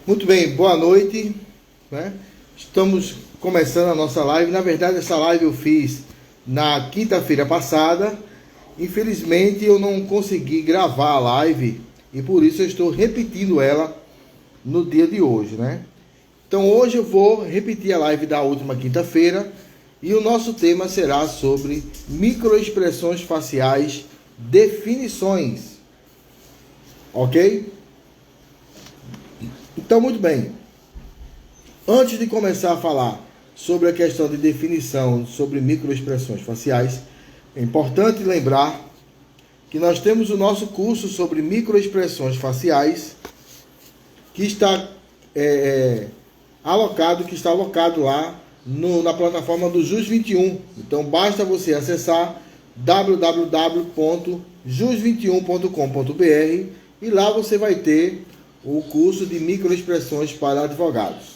Muito bem, boa noite, né? Estamos começando a nossa live. Na verdade, essa live eu fiz na quinta-feira passada. Infelizmente, eu não consegui gravar a live e por isso eu estou repetindo ela no dia de hoje, né? Então, hoje eu vou repetir a live da última quinta-feira e o nosso tema será sobre microexpressões faciais, definições, ok? Então, muito bem. Antes de começar a falar sobre a questão de definição sobre microexpressões faciais, é importante lembrar que nós temos o nosso curso sobre microexpressões faciais que está alocado lá na plataforma do JUS 21. Então basta você acessar www.jus21.com.br e lá você vai ter o curso de microexpressões para advogados.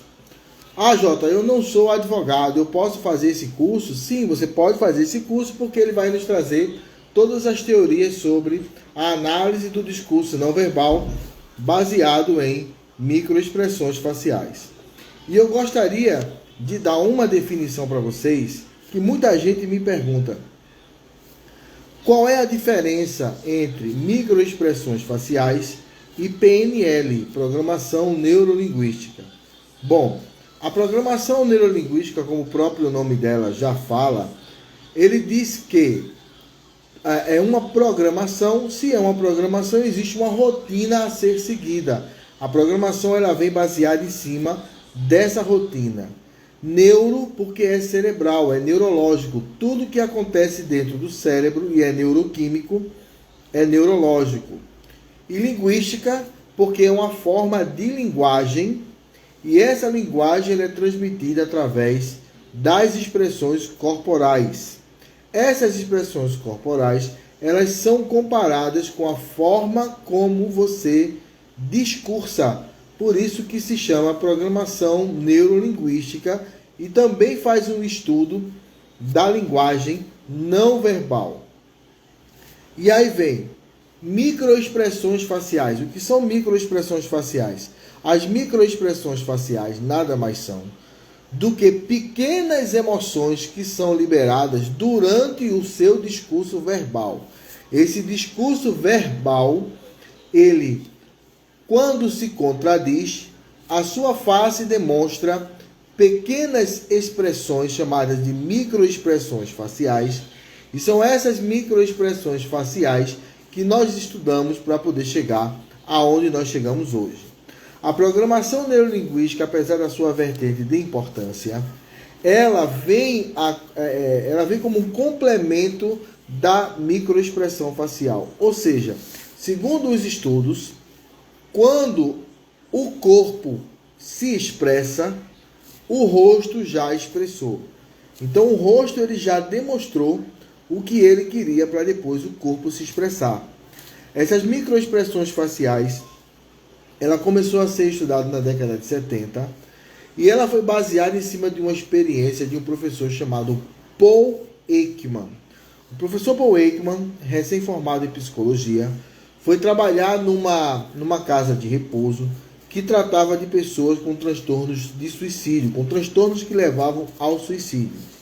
Ah, Jota, eu não sou advogado, eu posso fazer esse curso? Sim, você pode fazer esse curso porque ele vai nos trazer todas as teorias sobre a análise do discurso não verbal baseado em microexpressões faciais. E eu gostaria de dar uma definição para vocês que muita gente me pergunta. Qual é a diferença entre microexpressões faciais e PNL, Programação Neurolinguística? Bom, a programação neurolinguística, como o próprio nome dela já fala, ele diz que é uma programação. Se é uma programação, existe uma rotina a ser seguida. A programação ela vem baseada em cima dessa rotina. Neuro, porque é cerebral, é neurológico. Tudo que acontece dentro do cérebro e é neuroquímico é neurológico. E linguística, porque é uma forma de linguagem, e essa linguagem é transmitida através das expressões corporais. Essas expressões corporais, elas são comparadas com a forma como você discursa. Por isso que se chama programação neurolinguística e também faz um estudo da linguagem não verbal. E aí vem microexpressões faciais. O que são microexpressões faciais? As microexpressões faciais nada mais são do que pequenas emoções que são liberadas durante o seu discurso verbal. Esse discurso verbal, ele, quando se contradiz, a sua face demonstra pequenas expressões chamadas de microexpressões faciais, e são essas microexpressões faciais que nós estudamos para poder chegar aonde nós chegamos hoje. A programação neurolinguística, apesar da sua vertente de importância, ela vem como um complemento da microexpressão facial. Ou seja, segundo os estudos, quando o corpo se expressa, o rosto já expressou. Então o rosto ele já demonstrou o que ele queria para depois o corpo se expressar. Essas microexpressões faciais, ela começou a ser estudada na década de 70 e ela foi baseada em cima de uma experiência de um professor chamado Paul Ekman. O professor Paul Ekman, recém-formado em psicologia, foi trabalhar numa casa de repouso que tratava de pessoas com transtornos de suicídio, com transtornos que levavam ao suicídio.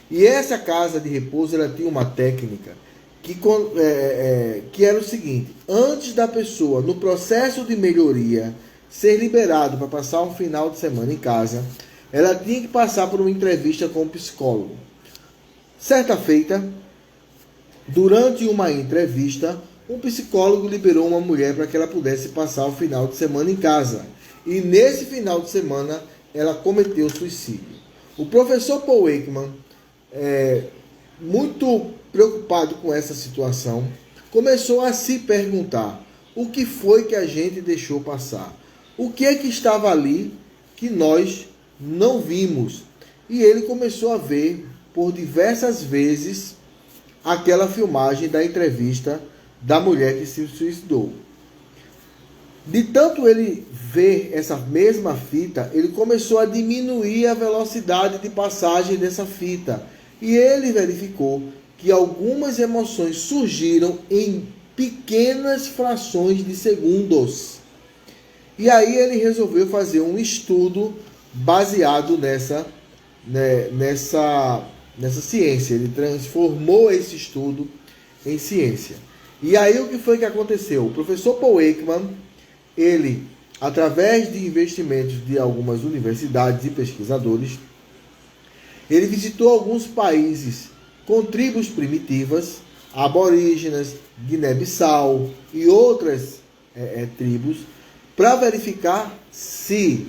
E essa casa de repouso ela tinha uma técnica que era o seguinte: antes da pessoa, no processo de melhoria, ser liberado para passar um final de semana em casa, ela tinha que passar por uma entrevista com um psicólogo. Certa feita, durante uma entrevista, um psicólogo liberou uma mulher para que ela pudesse passar o final de semana em casa. E nesse final de semana, ela cometeu suicídio. O professor Paul Ekman, muito preocupado com essa situação, começou a se perguntar: o que foi que a gente deixou passar? O que é que estava ali que nós não vimos? E ele começou a ver por diversas vezes aquela filmagem da entrevista da mulher que se suicidou. De tanto ele ver essa mesma fita, ele começou a diminuir a velocidade de passagem dessa fita. E ele verificou que algumas emoções surgiram em pequenas frações de segundos. E aí ele resolveu fazer um estudo baseado nessa ciência. Ele transformou esse estudo em ciência. E aí o que foi que aconteceu? O professor Paul Ekman, ele, através de investimentos de algumas universidades e pesquisadores, ele visitou alguns países com tribos primitivas, aborígenas, Guiné-Bissau e outras tribos, para verificar se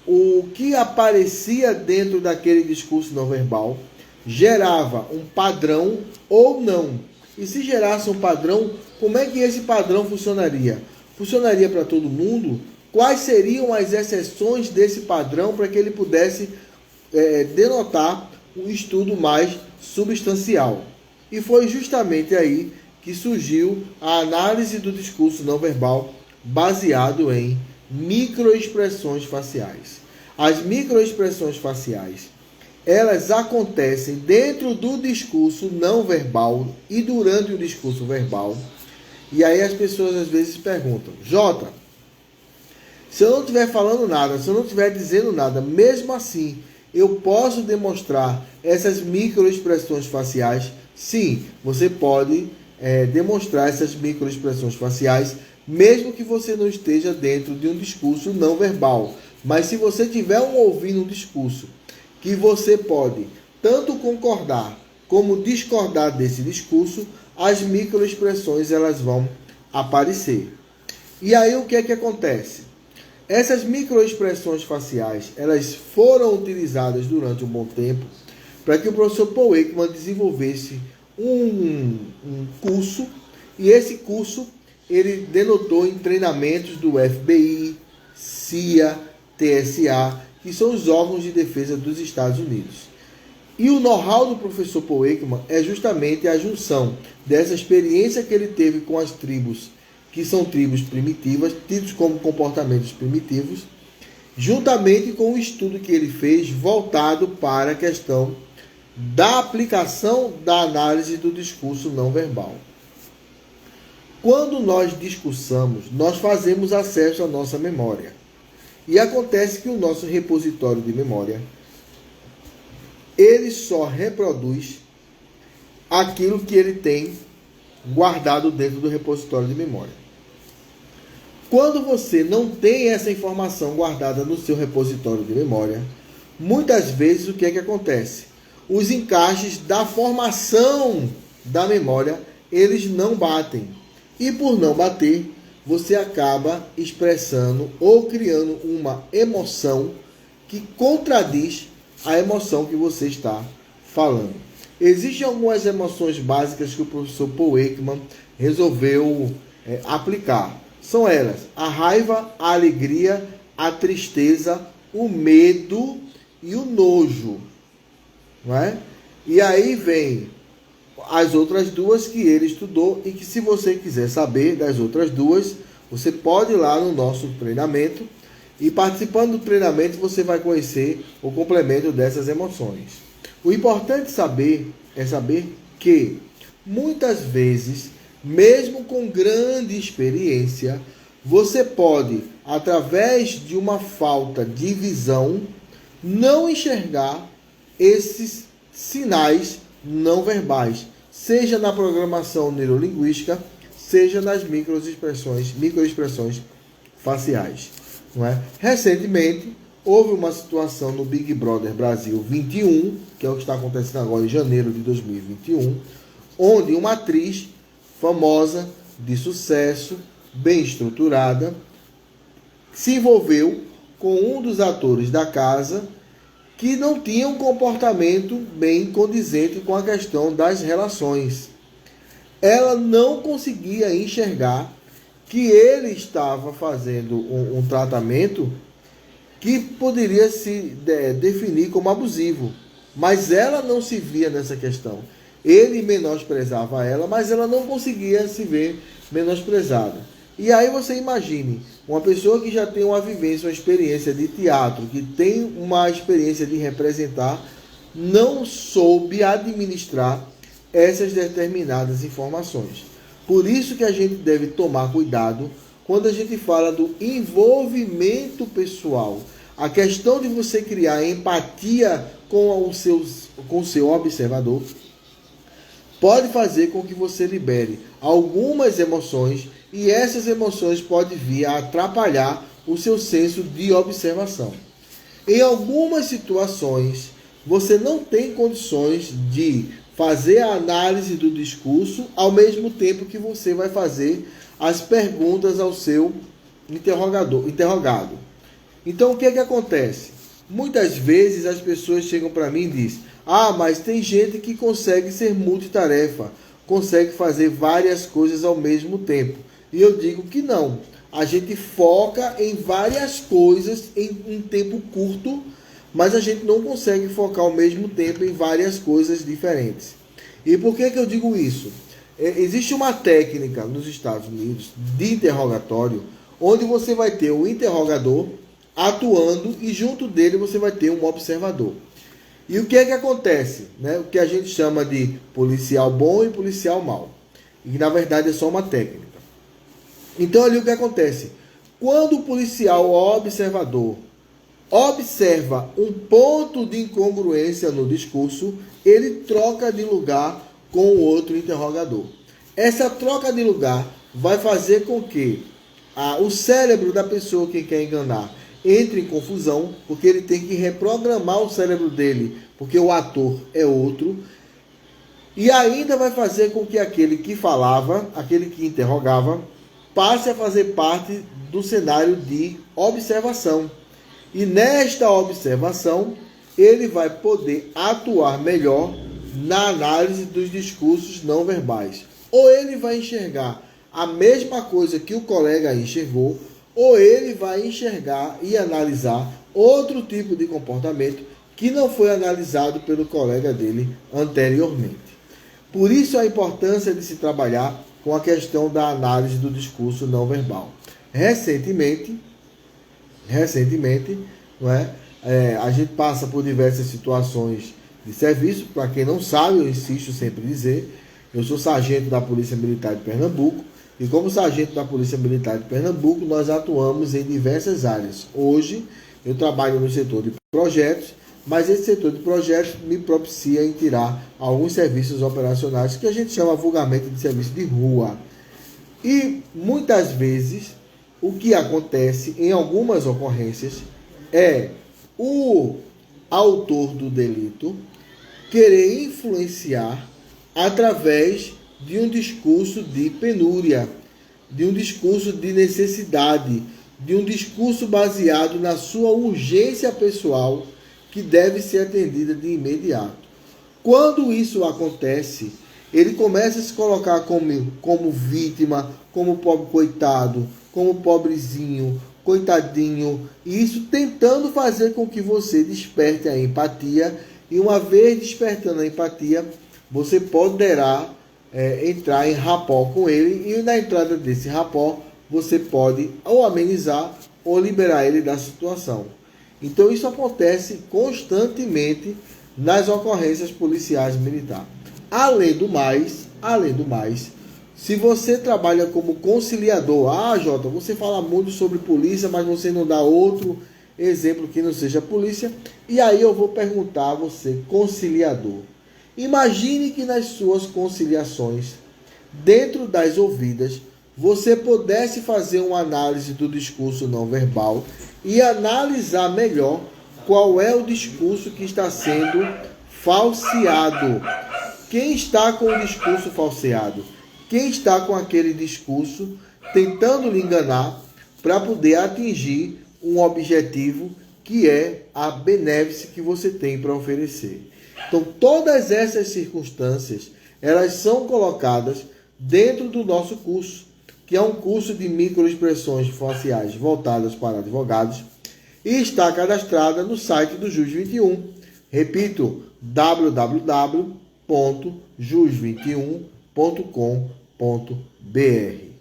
o que aparecia dentro daquele discurso não verbal gerava um padrão ou não. E se gerasse um padrão, como é que esse padrão funcionaria? Funcionaria para todo mundo? Quais seriam as exceções desse padrão para que ele pudesse denotar um estudo mais substancial? E foi justamente aí que surgiu a análise do discurso não verbal baseado em microexpressões faciais. As microexpressões faciais, elas acontecem dentro do discurso não verbal e durante o discurso verbal. E aí as pessoas às vezes perguntam: Jota, se eu não estiver falando nada, se eu não estiver dizendo nada, mesmo assim, eu posso demonstrar essas microexpressões faciais? Sim, você pode demonstrar essas microexpressões faciais, mesmo que você não esteja dentro de um discurso não verbal. Mas se você estiver ouvindo um discurso que você pode tanto concordar como discordar desse discurso, as microexpressões elas vão aparecer. E aí o que é que acontece? Essas microexpressões faciais, elas foram utilizadas durante um bom tempo para que o professor Paul Ekman desenvolvesse um curso, e esse curso ele denotou em treinamentos do FBI, CIA, TSA, que são os órgãos de defesa dos Estados Unidos. E o know-how do professor Paul Ekman é justamente a junção dessa experiência que ele teve com as tribos, que são tribos primitivas, tidos como comportamentos primitivos, juntamente com o estudo que ele fez voltado para a questão da aplicação da análise do discurso não verbal. Quando nós discursamos, nós fazemos acesso à nossa memória. E acontece que o nosso repositório de memória, ele só reproduz aquilo que ele tem guardado dentro do repositório de memória. Quando você não tem essa informação guardada no seu repositório de memória, muitas vezes o que é que acontece? Os encaixes da formação da memória, eles não batem. E por não bater, você acaba expressando ou criando uma emoção que contradiz a emoção que você está falando. Existem algumas emoções básicas que o professor Paul Ekman resolveu aplicar. São elas: a raiva, a alegria, a tristeza, o medo e o nojo. Não é? E aí vem as outras duas que ele estudou, e que, se você quiser saber das outras duas, você pode ir lá no nosso treinamento, e participando do treinamento você vai conhecer o complemento dessas emoções. O importante é saber que muitas vezes, mesmo com grande experiência, você pode, através de uma falta de visão, não enxergar esses sinais não verbais, seja na programação neurolinguística, seja nas microexpressões faciais. Não é? Recentemente, houve uma situação no Big Brother Brasil 21, que é o que está acontecendo agora em janeiro de 2021, onde uma atriz famosa, de sucesso, bem estruturada, se envolveu com um dos atores da casa que não tinha um comportamento bem condizente com a questão das relações. Ela não conseguia enxergar que ele estava fazendo um tratamento que poderia se definir como abusivo, mas ela não se via nessa questão. Ele menosprezava ela, mas ela não conseguia se ver menosprezada. E aí você imagine, uma pessoa que já tem uma vivência, uma experiência de teatro, que tem uma experiência de representar, não soube administrar essas determinadas informações. Por isso que a gente deve tomar cuidado quando a gente fala do envolvimento pessoal, a questão de você criar empatia com o seu observador, pode fazer com que você libere algumas emoções e essas emoções podem vir a atrapalhar o seu senso de observação. Em algumas situações, você não tem condições de fazer a análise do discurso ao mesmo tempo que você vai fazer as perguntas ao seu interrogado. Então, o que acontece? Muitas vezes as pessoas chegam para mim e dizem: mas tem gente que consegue ser multitarefa, consegue fazer várias coisas ao mesmo tempo. E eu digo que não. A gente foca em várias coisas em um tempo curto, mas a gente não consegue focar ao mesmo tempo em várias coisas diferentes. E por que eu digo isso? Existe uma técnica nos Estados Unidos de interrogatório, onde você vai ter o interrogador atuando e junto dele você vai ter um observador. E o que acontece? O que a gente chama de policial bom e policial mau. E na verdade é só uma técnica. Então ali o que acontece? Quando o policial observador observa um ponto de incongruência no discurso, ele troca de lugar com o outro interrogador. Essa troca de lugar vai fazer com que o cérebro da pessoa que quer enganar entre em confusão, porque ele tem que reprogramar o cérebro dele, porque o ator é outro, e ainda vai fazer com que aquele que falava, aquele que interrogava, passe a fazer parte do cenário de observação. E nesta observação, ele vai poder atuar melhor na análise dos discursos não verbais. Ou ele vai enxergar a mesma coisa que o colega enxergou, ou ele vai enxergar e analisar outro tipo de comportamento que não foi analisado pelo colega dele anteriormente. Por isso a importância de se trabalhar com a questão da análise do discurso não verbal. Recentemente, a gente passa por diversas situações de serviço. Para quem não sabe, eu insisto sempre em dizer, eu sou sargento da Polícia Militar de Pernambuco, e como sargento da Polícia Militar de Pernambuco, nós atuamos em diversas áreas. Hoje, eu trabalho no setor de projetos, mas esse setor de projetos me propicia em tirar alguns serviços operacionais que a gente chama vulgarmente de serviço de rua. E muitas vezes o que acontece em algumas ocorrências é o autor do delito querer influenciar através de um discurso de penúria, de um discurso de necessidade, de um discurso baseado na sua urgência pessoal, que deve ser atendida de imediato. Quando isso acontece, ele começa a se colocar como vítima, como pobre coitado, como pobrezinho, coitadinho, e isso tentando fazer com que você desperte a empatia, e uma vez despertando a empatia, você poderá entrar em rapport com ele, e na entrada desse rapport, você pode ou amenizar ou liberar ele da situação. Então isso acontece constantemente nas ocorrências policiais militares. Além do mais, se você trabalha como conciliador, Jota, você fala muito sobre polícia, mas você não dá outro exemplo que não seja polícia, e aí eu vou perguntar a você, conciliador. Imagine que nas suas conciliações, dentro das ouvidas, você pudesse fazer uma análise do discurso não verbal e analisar melhor qual é o discurso que está sendo falseado. Quem está com o discurso falseado? Quem está com aquele discurso tentando lhe enganar para poder atingir um objetivo que é a benéfice que você tem para oferecer. Então, todas essas circunstâncias, elas são colocadas dentro do nosso curso, que é um curso de microexpressões faciais voltadas para advogados, e está cadastrada no site do JUS 21. Repito, www.jus21.com.br.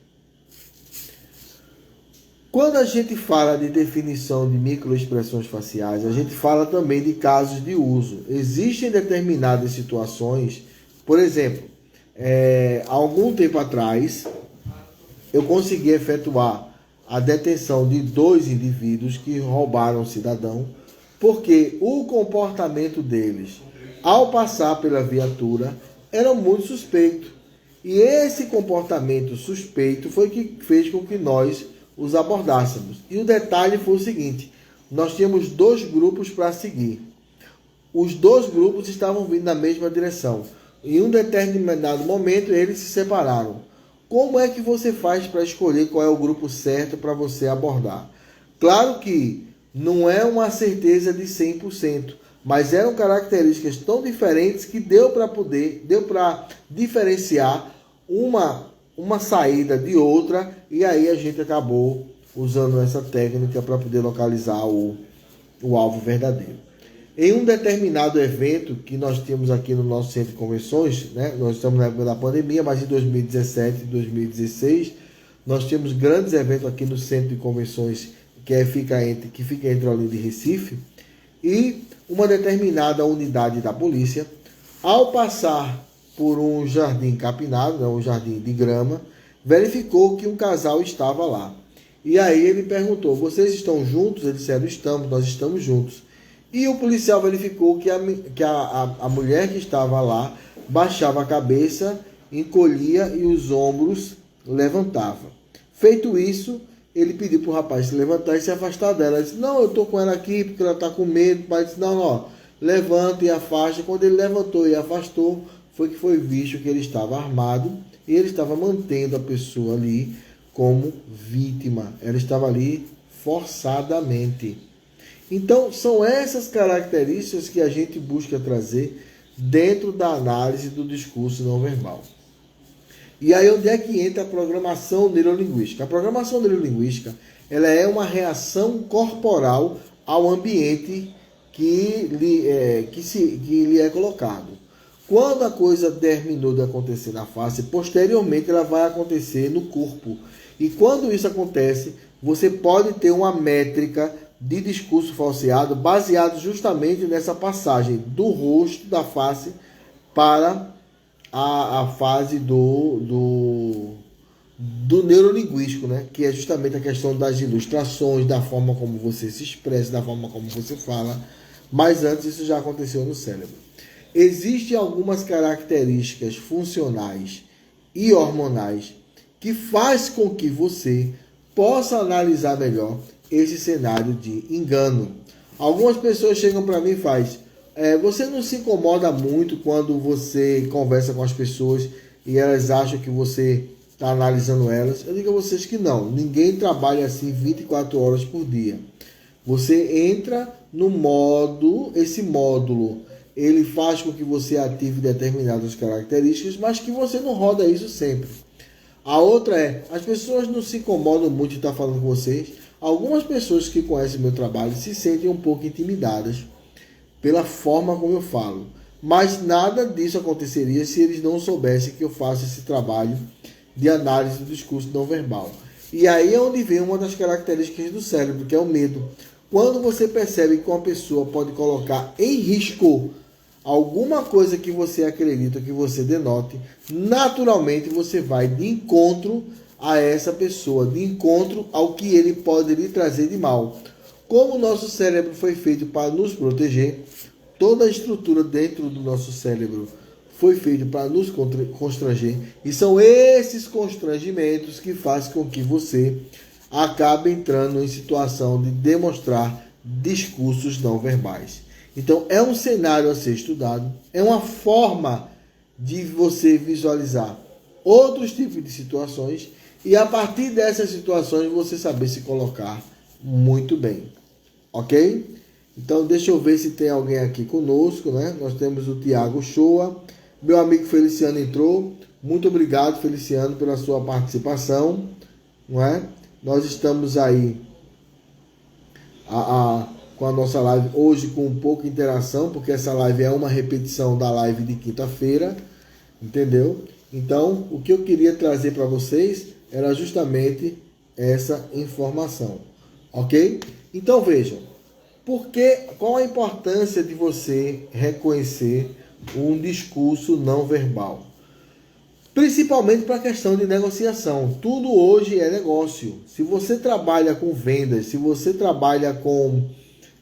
Quando a gente fala de definição de microexpressões faciais, a gente fala também de casos de uso. Existem determinadas situações, por exemplo, há algum tempo atrás, eu consegui efetuar a detenção de 2 indivíduos que roubaram um cidadão, porque o comportamento deles, ao passar pela viatura, era muito suspeito. E esse comportamento suspeito foi que fez com que nós os abordássemos. E o detalhe foi o seguinte: nós tínhamos 2 grupos para seguir. Os 2 grupos estavam vindo na mesma direção. Em um determinado momento, eles se separaram. Como é que você faz para escolher qual é o grupo certo para você abordar? Claro que não é uma certeza de 100%, mas eram características tão diferentes que deu para diferenciar uma saída de outra, e aí a gente acabou usando essa técnica para poder localizar o alvo verdadeiro. Em um determinado evento que nós tínhamos aqui no nosso centro de convenções, né? Nós estamos na época da pandemia, mas em 2017 e 2016 nós tínhamos grandes eventos aqui no centro de convenções que fica entre Olinda e Recife, e uma determinada unidade da polícia, ao passar por um jardim capinado, né, um jardim de grama, verificou que um casal estava lá. E aí ele perguntou: vocês estão juntos? Eles disseram: estamos, nós estamos juntos. E o policial verificou que a mulher que estava lá baixava a cabeça, encolhia e os ombros levantava. Feito isso, ele pediu para o rapaz se levantar e se afastar dela. Ele disse: não, eu estou com ela aqui porque ela está com medo. O pai disse: não, não, levanta e afasta. Quando ele levantou e afastou, foi que foi visto que ele estava armado e ele estava mantendo a pessoa ali como vítima. Ela estava ali forçadamente. Então, são essas características que a gente busca trazer dentro da análise do discurso não verbal. E aí onde é que entra a programação neurolinguística? A programação neurolinguística, ela é uma reação corporal ao ambiente que lhe é colocado. Quando a coisa terminou de acontecer na face, posteriormente ela vai acontecer no corpo. E quando isso acontece, você pode ter uma métrica de discurso falseado baseado justamente nessa passagem do rosto, da face, para a fase do neurolinguístico, né? Que é justamente a questão das ilustrações, da forma como você se expressa, da forma como você fala. Mas antes isso já aconteceu no cérebro. Existem algumas características funcionais e hormonais que faz com que você possa analisar melhor esse cenário de engano. Algumas pessoas chegam para mim e fazem: você não se incomoda muito quando você conversa com as pessoas e elas acham que você está analisando elas? Eu digo a vocês que não. Ninguém trabalha assim 24 horas por dia. Você entra no modo, esse módulo, ele faz com que você ative determinadas características, mas que você não roda isso sempre. A outra é: as pessoas não se incomodam muito de estar falando com vocês. Algumas pessoas que conhecem meu trabalho se sentem um pouco intimidadas pela forma como eu falo. Mas nada disso aconteceria se eles não soubessem que eu faço esse trabalho de análise do discurso não verbal. E aí é onde vem uma das características do cérebro, que é o medo. Quando você percebe que uma pessoa pode colocar em risco alguma coisa que você acredita, que você denote, naturalmente você vai de encontro a essa pessoa, de encontro ao que ele pode lhe trazer de mal. Como o nosso cérebro foi feito para nos proteger, toda a estrutura dentro do nosso cérebro foi feita para nos constranger, e são esses constrangimentos que fazem com que você acabe entrando em situação de demonstrar discursos não verbais. Então é um cenário a ser estudado, é uma forma de você visualizar outros tipos de situações e a partir dessas situações você saber se colocar muito bem, ok? Então deixa eu ver se tem alguém aqui conosco, né? Nós temos o Tiago Shoa, meu amigo Feliciano entrou, muito obrigado Feliciano pela sua participação, não é? Nós estamos aí com a nossa live hoje com pouca interação, porque essa live é uma repetição da live de quinta-feira, entendeu? Então, o que eu queria trazer para vocês era justamente essa informação, ok? Então, vejam, qual a importância de você reconhecer um discurso não verbal? Principalmente para a questão de negociação. Tudo hoje é negócio. Se você trabalha com vendas, se você trabalha com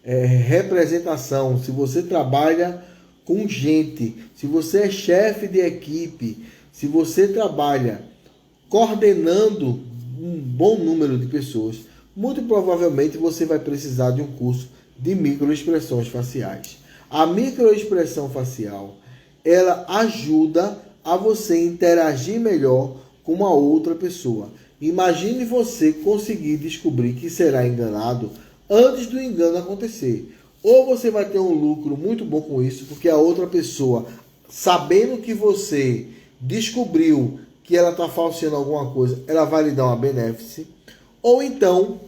representação, se você trabalha com gente, se você é chefe de equipe, se você trabalha coordenando um bom número de pessoas, muito provavelmente você vai precisar de um curso de microexpressões faciais. A microexpressão facial, ela ajuda a você interagir melhor com uma outra pessoa. Imagine você conseguir descobrir que será enganado antes do engano acontecer. Ou você vai ter um lucro muito bom com isso, porque a outra pessoa, sabendo que você descobriu que ela está falseando alguma coisa, ela vai lhe dar uma benéfice. Ou então,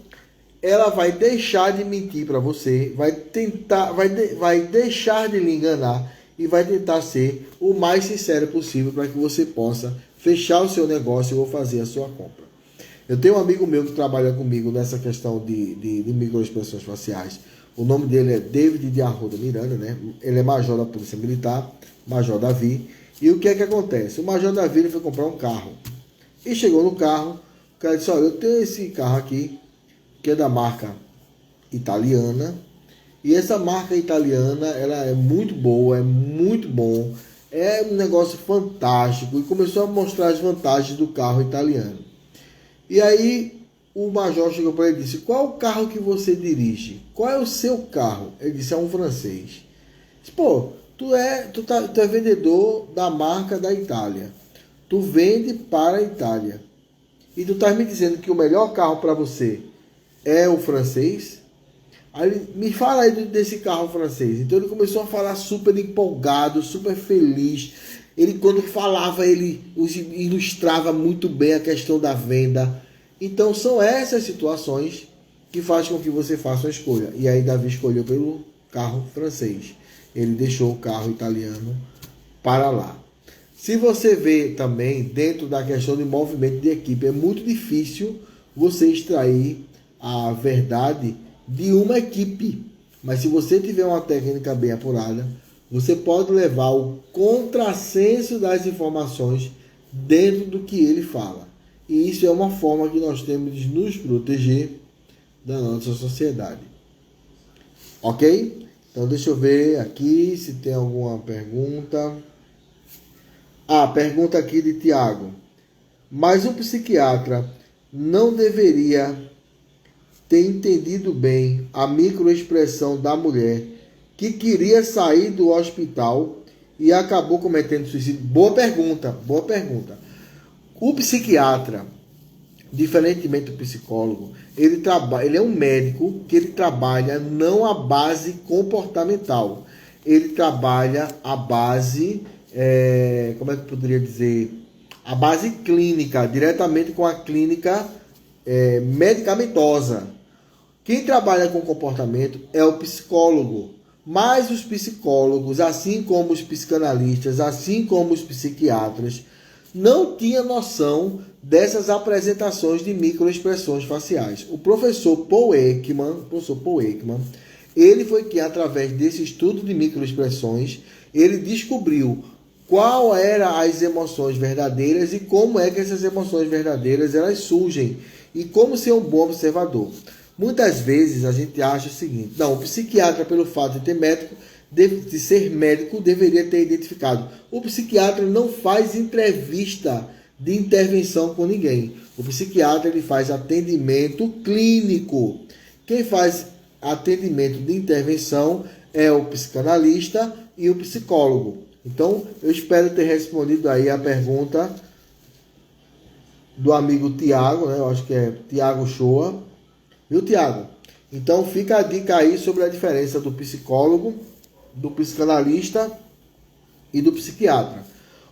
ela vai deixar de mentir para você, vai deixar de lhe enganar e vai tentar ser o mais sincero possível para que você possa fechar o seu negócio ou fazer a sua compra. Eu tenho um amigo meu que trabalha comigo nessa questão de microexpressões faciais. O nome dele é David de Arruda Miranda, né? Ele é major da Polícia Militar, Major Davi. E o que é que acontece? O Major Davi ele foi comprar um carro. E chegou no carro, o cara disse, olha, eu tenho esse carro aqui, que é da marca italiana. E essa marca italiana, ela é muito boa, é muito bom. É um negócio fantástico. E começou a mostrar as vantagens do carro italiano. E aí o major chegou para ele e disse, qual é o carro que você dirige? Qual é o seu carro? Ele disse, é um francês. Disse, pô, tu é vendedor da marca da Itália. Tu vende para a Itália. E tu estás me dizendo que o melhor carro para você é o francês? Aí ele, me fala aí desse carro francês. Então ele começou a falar super empolgado, super feliz. Ele, quando falava, ele ilustrava muito bem a questão da venda. Então são essas situações que fazem com que você faça uma escolha. E aí Davi escolheu pelo carro francês. Ele deixou o carro italiano para lá. Se você vê também, dentro da questão de movimento de equipe, é muito difícil você extrair a verdade de uma equipe. Mas se você tiver uma técnica bem apurada, você pode levar o contrassenso das informações dentro do que ele fala. E isso é uma forma que nós temos de nos proteger da nossa sociedade. Ok? Então deixa eu ver aqui se tem alguma pergunta. Pergunta aqui de Tiago. Mas o psiquiatra não deveria ter entendido bem a microexpressão da mulher que queria sair do hospital e acabou cometendo suicídio? Boa pergunta, boa pergunta. O psiquiatra, diferentemente do psicólogo, ele é um médico que ele trabalha não a base comportamental. Ele trabalha a base, como é que eu poderia dizer? A base clínica, diretamente com a clínica medicamentosa. Quem trabalha com comportamento é o psicólogo. Mas os psicólogos, assim como os psicanalistas, assim como os psiquiatras, não tinham noção dessas apresentações de microexpressões faciais. O professor Paul Ekman, ele foi que, através desse estudo de microexpressões, ele descobriu qual eram as emoções verdadeiras e como é que essas emoções verdadeiras elas surgem e como ser um bom observador. Muitas vezes a gente acha o seguinte, não, o psiquiatra, pelo fato de ser médico, deveria ter identificado. O psiquiatra não faz entrevista de intervenção com ninguém. O psiquiatra ele faz atendimento clínico. Quem faz atendimento de intervenção é o psicanalista e o psicólogo. Então, eu espero ter respondido aí a pergunta do amigo Tiago, né? Eu acho que é Tiago Shoa. Viu, Tiago? Então, fica a dica aí sobre a diferença do psicólogo, do psicanalista e do psiquiatra.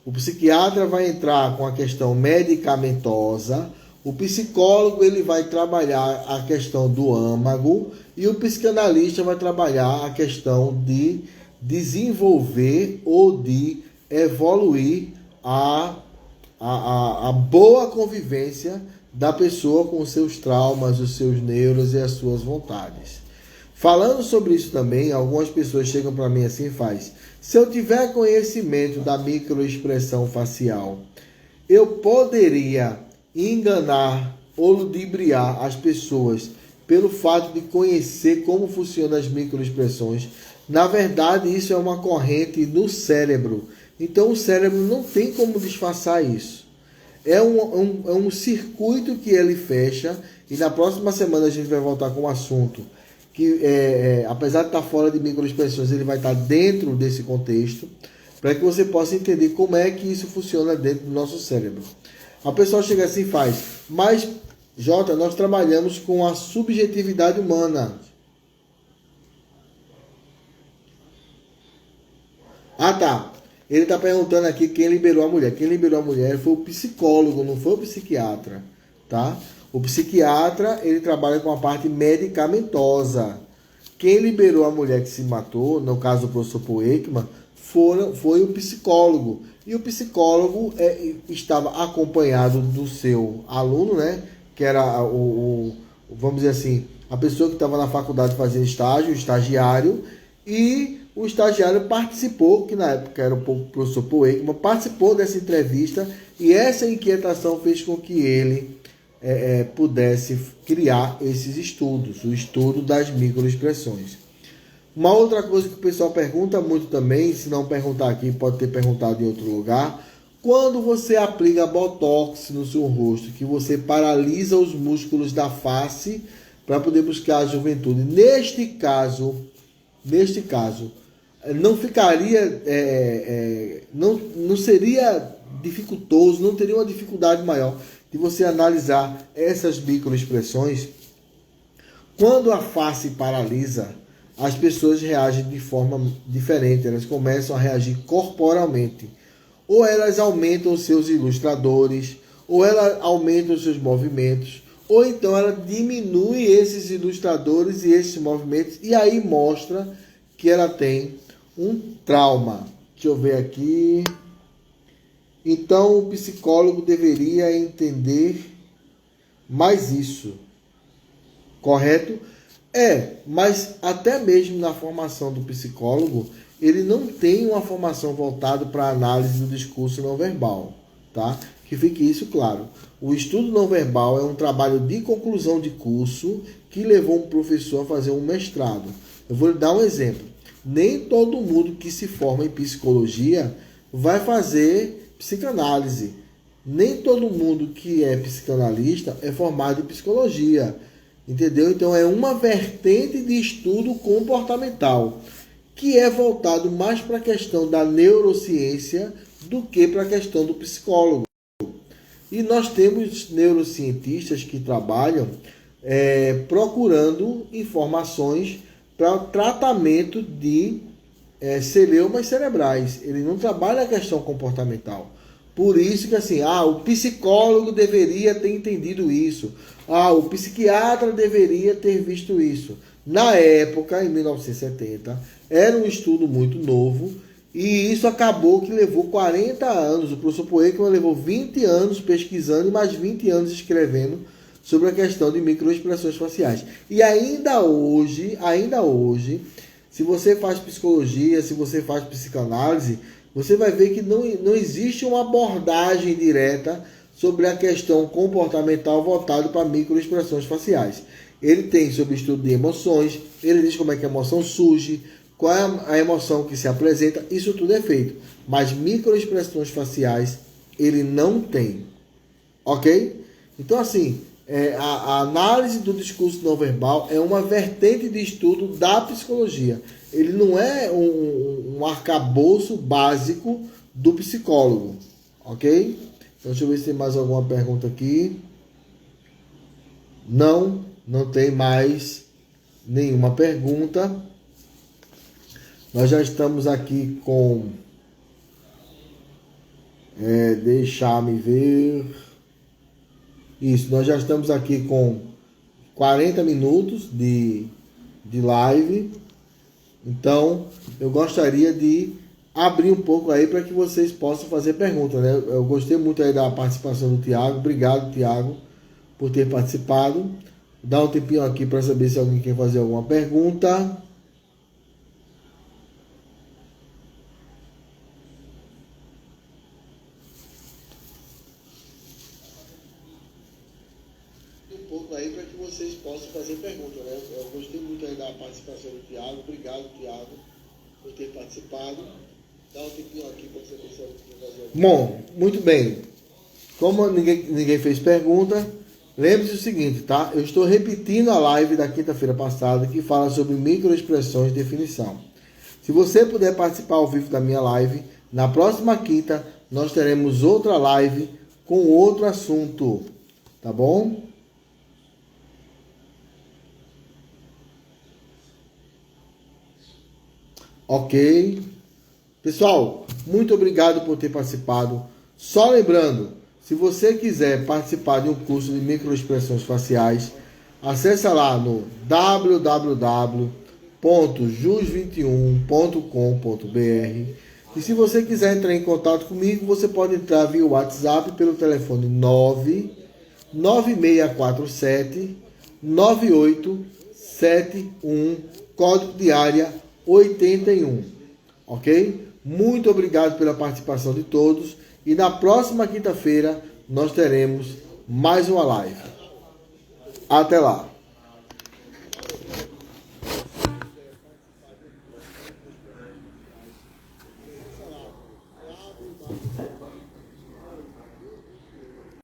O psiquiatra vai entrar com a questão medicamentosa, o psicólogo ele vai trabalhar a questão do âmago e o psicanalista vai trabalhar a questão de desenvolver ou de evoluir a boa convivência da pessoa com os seus traumas, os seus neuros e as suas vontades. Falando sobre isso também, algumas pessoas chegam para mim assim e faz: se eu tiver conhecimento da microexpressão facial, eu poderia enganar ou ludibriar as pessoas pelo fato de conhecer como funcionam as microexpressões. Na verdade, isso é uma corrente no cérebro. Então, o cérebro não tem como disfarçar isso. É um circuito que ele fecha, e na próxima semana a gente vai voltar com um assunto que, apesar de estar fora de microexpressões, ele vai estar dentro desse contexto, para que você possa entender como é que isso funciona dentro do nosso cérebro. A pessoa chega assim e faz, mas, Jota, nós trabalhamos com a subjetividade humana. Ah, tá. Ele está perguntando aqui quem liberou a mulher. Quem liberou a mulher foi o psicólogo, não foi o psiquiatra, tá? O psiquiatra, ele trabalha com a parte medicamentosa. Quem liberou a mulher que se matou, no caso do professor Paul Ekman, foi o psicólogo. E o psicólogo estava acompanhado do seu aluno, né? Que era vamos dizer assim, a pessoa que estava na faculdade fazendo estágio, o estagiário, e o estagiário participou, que na época era o professor Paul Ekman, participou dessa entrevista, e essa inquietação fez com que ele pudesse criar esses estudos, o estudo das microexpressões. Uma outra coisa que o pessoal pergunta muito também, se não perguntar aqui, pode ter perguntado em outro lugar, quando você aplica Botox no seu rosto, que você paralisa os músculos da face para poder buscar a juventude. Neste caso, não ficaria, não seria dificultoso, não teria uma dificuldade maior de você analisar essas microexpressões. Quando a face paralisa, as pessoas reagem de forma diferente, elas começam a reagir corporalmente. Ou elas aumentam os seus ilustradores, ou ela aumenta os seus movimentos, ou então ela diminui esses ilustradores e esses movimentos, e aí mostra que ela tem um trauma. Deixa eu ver aqui. Então, o psicólogo deveria entender mais isso. Correto? Mas até mesmo na formação do psicólogo, ele não tem uma formação voltada para a análise do discurso não verbal, tá? Que fique isso claro. O estudo não verbal é um trabalho de conclusão de curso que levou um professor a fazer um mestrado. Eu vou lhe dar um exemplo. Nem todo mundo que se forma em psicologia vai fazer psicanálise. Nem todo mundo que é psicanalista é formado em psicologia. Entendeu? Então é uma vertente de estudo comportamental que é voltado mais para a questão da neurociência do que para a questão do psicólogo. E nós temos neurocientistas que trabalham procurando informações para o tratamento de celeumas cerebrais. Ele não trabalha a questão comportamental. Por isso que assim, o psicólogo deveria ter entendido isso. O psiquiatra deveria ter visto isso. Na época, em 1970, era um estudo muito novo e isso acabou que levou 40 anos. O professor Paul Ekman levou 20 anos pesquisando e mais 20 anos escrevendo sobre a questão de microexpressões faciais. E ainda hoje, se você faz psicologia, se você faz psicanálise, você vai ver que não existe uma abordagem direta sobre a questão comportamental voltada para microexpressões faciais. Ele tem sobre o estudo de emoções, ele diz como é que a emoção surge, qual é a emoção que se apresenta, isso tudo é feito. Mas microexpressões faciais ele não tem. Ok? Então assim, a análise do discurso não verbal é uma vertente de estudo da psicologia. Ele não é um arcabouço básico do psicólogo. Ok? Então deixa eu ver se tem mais alguma pergunta aqui. Não tem mais nenhuma pergunta. Nós já estamos aqui com... deixar-me ver... Isso, nós já estamos aqui com 40 minutos de live. Então, eu gostaria de abrir um pouco aí para que vocês possam fazer perguntas, né? Eu gostei muito aí da participação do Tiago. Obrigado, Tiago, por ter participado. Dá um tempinho aqui para saber se alguém quer fazer alguma pergunta. vocês possam fazer perguntas, né? Eu gostei muito aí da participação do Thiago. Obrigado, Thiago, por ter participado. Dá um tempinho aqui para você fazer. Bom, muito bem. Como ninguém fez pergunta, lembre-se o seguinte, tá? Eu estou repetindo a live da quinta-feira passada que fala sobre microexpressões de definição. Se você puder participar ao vivo da minha live, na próxima quinta nós teremos outra live com outro assunto, tá bom? Ok. Pessoal, muito obrigado por ter participado. Só lembrando, se você quiser participar de um curso de microexpressões faciais, acesse lá no www.jus21.com.br. E se você quiser entrar em contato comigo, você pode entrar via WhatsApp pelo telefone 99647 9871, código de área 81. Ok? Muito obrigado pela participação de todos. E na próxima quinta-feira nós teremos mais uma live. Até lá!